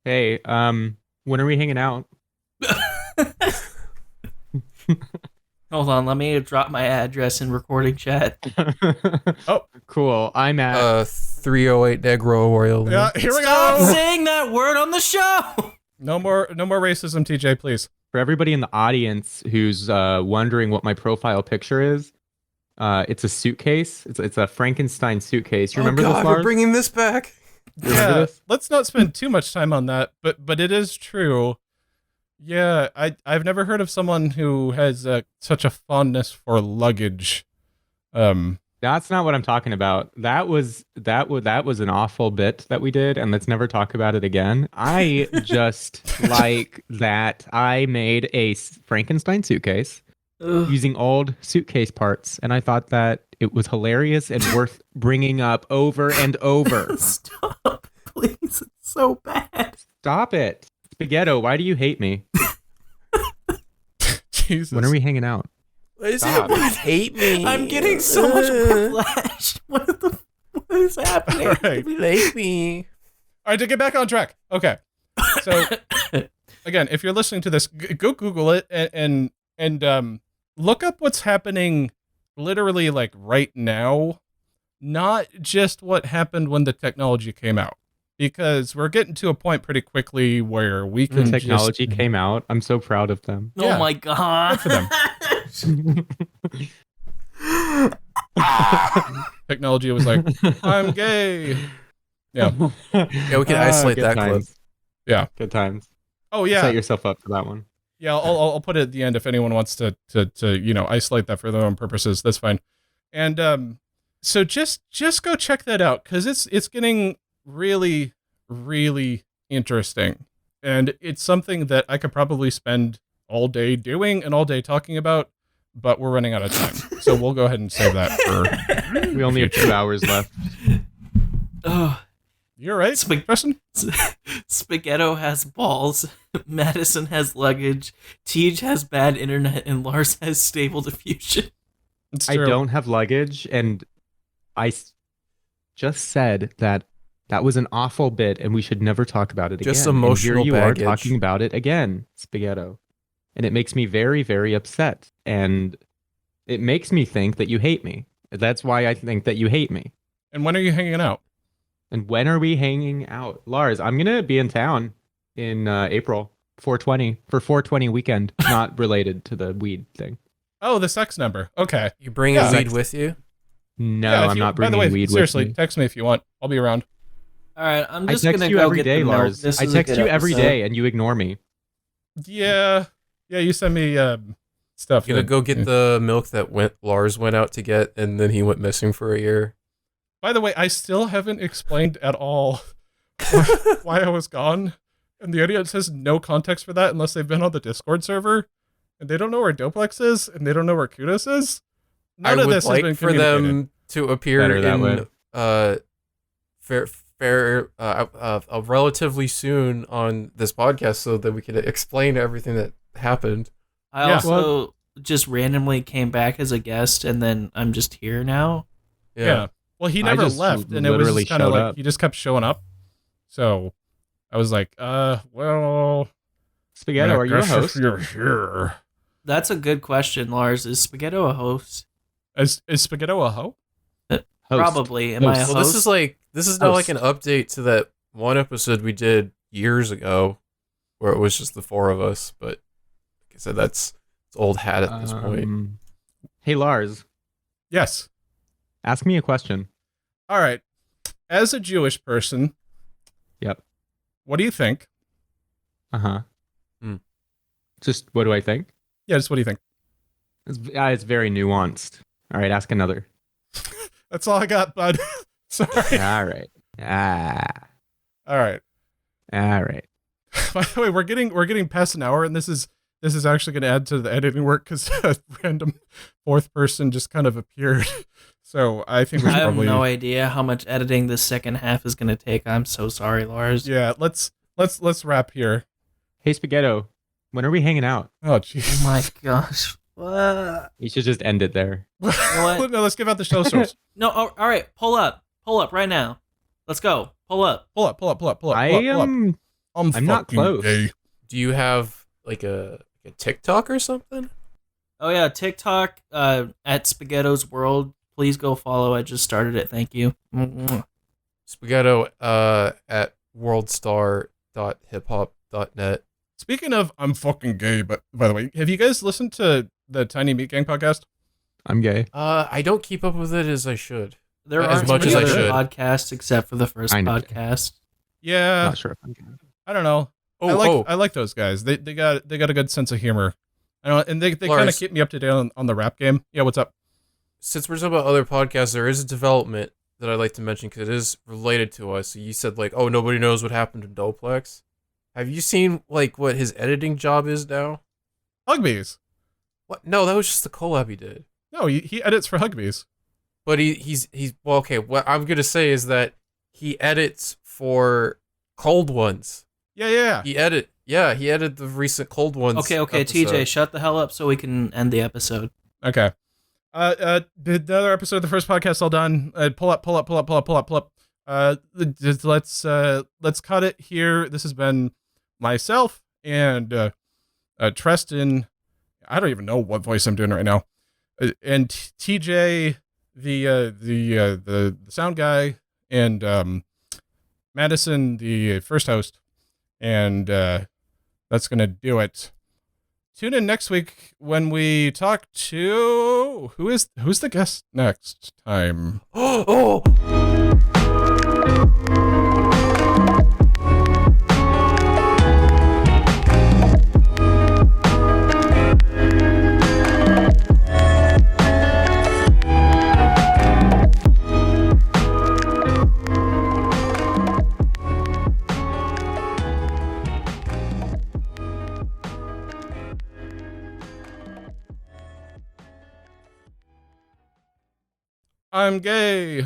Hey, when are we hanging out? Hold on, let me drop my address in recording chat. Oh. Cool. I'm at 308 Negro Royal. Yeah, here we Stop go. saying that word on the show! No more racism, TJ, please. for everybody in the audience who's wondering what my profile picture is. It's a suitcase. It's a Frankenstein suitcase. You remember God, this, Lars? we're bringing this back. You remember Yeah, this? let's not spend too much time on that, but it is true. Yeah, I've never heard of someone who has such a fondness for luggage. That's not what I'm talking about. That was an awful bit that we did, and let's never talk about it again. I just like that I made a Frankenstein suitcase using old suitcase parts, and I thought that it was hilarious and worth bringing up over and over. Stop, please. It's so bad. Stop it. Spaghetto, why do you hate me? Jesus. When are we hanging out? Why does Stop. everyone hate me? I'm getting so much whiplash. What is happening? All right. You hate me. All right, to get back on track. Okay. So again, if you're listening to this, go Google it and look up what's happening literally like right now, not just what happened when the technology came out. Because we're getting to a point pretty quickly where we The can technology just, came out. I'm so proud of them. Yeah. Oh my god. Good for them. Technology was like, I'm gay. Yeah. Yeah, we can isolate good that clip. times. Yeah. Good times. Oh yeah. Set yourself up for that one. Yeah, I'll put it at the end if anyone wants to isolate that for their own purposes. That's fine. And so just go check that out because it's getting really, really interesting, and it's something that I could probably spend all day doing and all day talking about, but we're running out of time, so we'll go ahead and save that for. We only have 2 hours left. Oh, You're right, Preston. Spaghetto has balls. Madison has luggage. Tej has bad internet, and Lars has stable diffusion. It's I true. don't have luggage, and just said that was an awful bit, and we should never talk about it again. Just And emotional here you baggage. are talking about it again, Spaghetto, and it makes me very, very upset, and it makes me think that you hate me. That's why I think that you hate me. And when are you hanging out? And when are we hanging out, Lars? I'm gonna be in town in April. 420 for 420 weekend, not related to the weed thing. Oh, the sex number. Okay. You bring Yeah. weed with you? No, Yeah, if I'm you- not By the bringing way, weed seriously, with me. text me if you want. I'll be around. All right, I'm I just text gonna you go every get day, the milk. Lars. This I is a text good you every episode. day, and you ignore me. Yeah. Yeah, you send me stuff. You gonna that- go get the milk that Lars went out to get, and then he went missing for a year. By the way, I still haven't explained at all why I was gone. And the audience has no context for that unless they've been on the Discord server. And they don't know where Doplex is, and they don't know where Kudos is. None I of would this has like been for communicated. them to appear Better that in relatively soon on this podcast so that we can explain everything that happened. I Yeah. also just randomly came back as a guest, and then I'm just here now. Yeah. Well, he I never just left, and it was literally just kind of showed like up. he just kept showing up. So I was like, well, Spaghetto, are you a guess if host? You're here. That's a good question, Lars. Is Spaghetto a host? Is Spaghetto a hoe? Host. Probably. Am I a Host. host? Well, this is now like an Host. update to that one episode we did years ago, where it was just the four of us. But like I said, it's old hat at this point. Hey, Lars, Yes. ask me a question. All right. As a Jewish person, Yep. what do you think? Uh-huh. Hmm. Just what do I think? Yeah, just what do you think? It's very nuanced. All right, ask another. That's all I got, bud. Sorry. All right. All right. All right. By the way, we're getting past an hour, and this is actually going to add to the editing work because a random fourth person just kind of appeared. So I think we I should have probably no idea how much editing this second half is going to take. I'm so sorry, Lars. yeah. Let's wrap here. Hey, Spaghetto, when are we hanging out? Oh Oh jeez. my gosh. What? You should just end it there. what? No, let's give out the show source. No, all right. Pull up right now. Let's go. Pull up. Pull up. I am. I'm not fucking close. gay. Do you have like a TikTok or something? Oh yeah, TikTok at Spaghetto's World. Please go follow. I just started it. Thank you. Spaghetto at worldstar.hiphop.net. Speaking of, I'm fucking gay. But by the way, have you guys listened to the Tiny Meat Gang podcast? I'm gay. I don't keep up with it as I should. There As aren't much many as I other should. podcasts except for the first I know. podcast. Yeah. Not sure if I'm gay. I don't know. I like those guys. They got a good sense of humor. I know, and they kind of Lars. keep me up to date on the rap game. Yeah, what's up? Since we're talking about other podcasts, there is a development that I'd like to mention because it is related to us. So you said like, oh, nobody knows what happened to Doplex. Have you seen like what his editing job is now? Hugbees. What? No, that was just the collab he did. No, he edits for Hugbees. But he's well, okay. What I'm gonna say is that he edits for Cold Ones. Yeah. He edited the recent Cold Ones. Okay, episode. TJ, shut the hell up so we can end the episode. Okay. The other episode of the first podcast all done. Pull up. Let's cut it here. This has been myself and Treston. I don't even know what voice I'm doing right now. And TJ, the sound guy, and Madison, the first host. And that's gonna do it. Tune in next week when we talk to who's the guest next time. Oh. I'm gay.